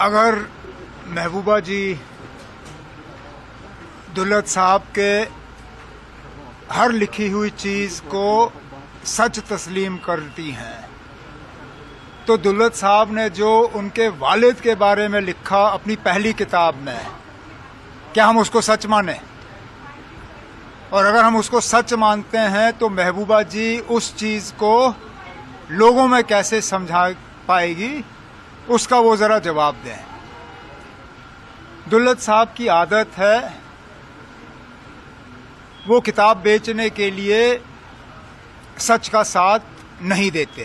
अगर महबूबा जी दुल्लत साहब के हर लिखी हुई चीज़ को सच तस्लीम करती हैं, तो दुल्लत साहब ने जो उनके वालिद के बारे में लिखा अपनी पहली किताब में, क्या हम उसको सच माने? और अगर हम उसको सच मानते हैं तो महबूबा जी उस चीज़ को लोगों में कैसे समझा पाएगी, उसका वो ज़रा जवाब दें। दुल्लत साहब की आदत है वो किताब बेचने के लिए सच का साथ नहीं देते।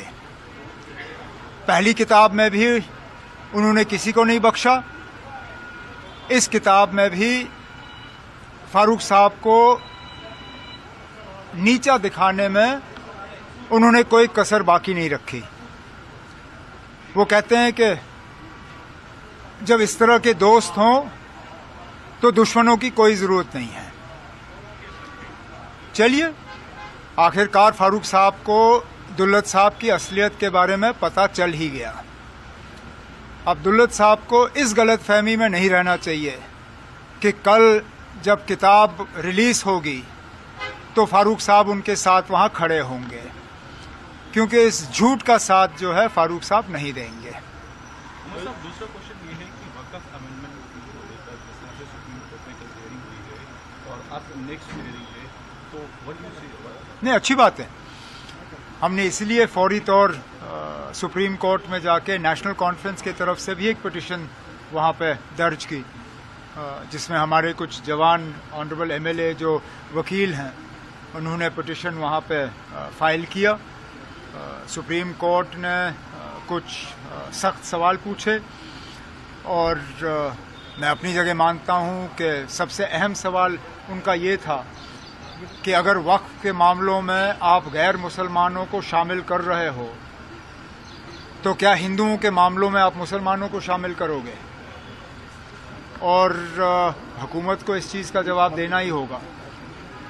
पहली किताब में भी उन्होंने किसी को नहीं बख्शा, इस किताब में भी फारूक साहब को नीचा दिखाने में उन्होंने कोई कसर बाकी नहीं रखी। वो कहते हैं कि जब इस तरह के दोस्त हों तो दुश्मनों की कोई ज़रूरत नहीं है। चलिए, आखिरकार फारूक साहब को दुल्लत साहब की असलियत के बारे में पता चल ही गया। अब दुल्लत साहब को इस गलत फहमी में नहीं रहना चाहिए कि कल जब किताब रिलीज़ होगी तो फारूक साहब उनके साथ वहाँ खड़े होंगे, क्योंकि इस झूठ का साथ जो है फारूक साहब नहीं देंगे। दूसरा क्वेश्चन ये है कि वक़्फ़ अमेंडमेंट को लेकर जिस तरह से सुप्रीम कोर्ट में कल हियरिंग हुई है और अब नेक्स्ट हियरिंग है, तो व्हाट यू से? नहीं, अच्छी बात है। हमने इसलिए फौरी तौर सुप्रीम कोर्ट में जाके नेशनल कॉन्फ्रेंस की तरफ से भी एक पिटिशन वहाँ पे दर्ज की, जिसमें हमारे कुछ जवान ऑनरेबल एमएलए जो वकील हैं उन्होंने पिटिशन वहाँ पे फाइल किया। सुप्रीम कोर्ट ने कुछ सख्त सवाल पूछे और मैं अपनी जगह मानता हूँ कि सबसे अहम सवाल उनका ये था कि अगर वक्फ के मामलों में आप गैर मुसलमानों को शामिल कर रहे हो तो क्या हिंदुओं के मामलों में आप मुसलमानों को शामिल करोगे? और हुकूमत को इस चीज़ का जवाब देना ही होगा।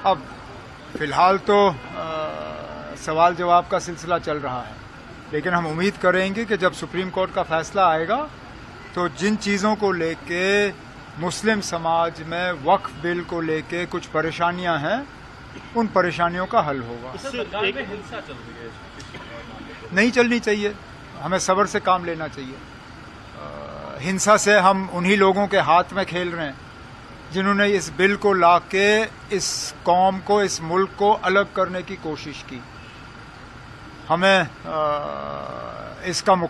अब फ़िलहाल तो सवाल जवाब का सिलसिला चल रहा है, लेकिन हम उम्मीद करेंगे कि जब सुप्रीम कोर्ट का फैसला आएगा तो जिन चीज़ों को लेके मुस्लिम समाज में वक्फ बिल को लेके कुछ परेशानियां हैं, उन परेशानियों का हल होगा। बंगाल में हिंसा चल रही है, नहीं चलनी चाहिए, हमें सब्र से काम लेना चाहिए। हिंसा से हम उन्हीं लोगों के हाथ में खेल रहे हैं जिन्होंने इस बिल को लाके इस कौम को, इस मुल्क को अलग करने की कोशिश की। हमें इसका मुकाबला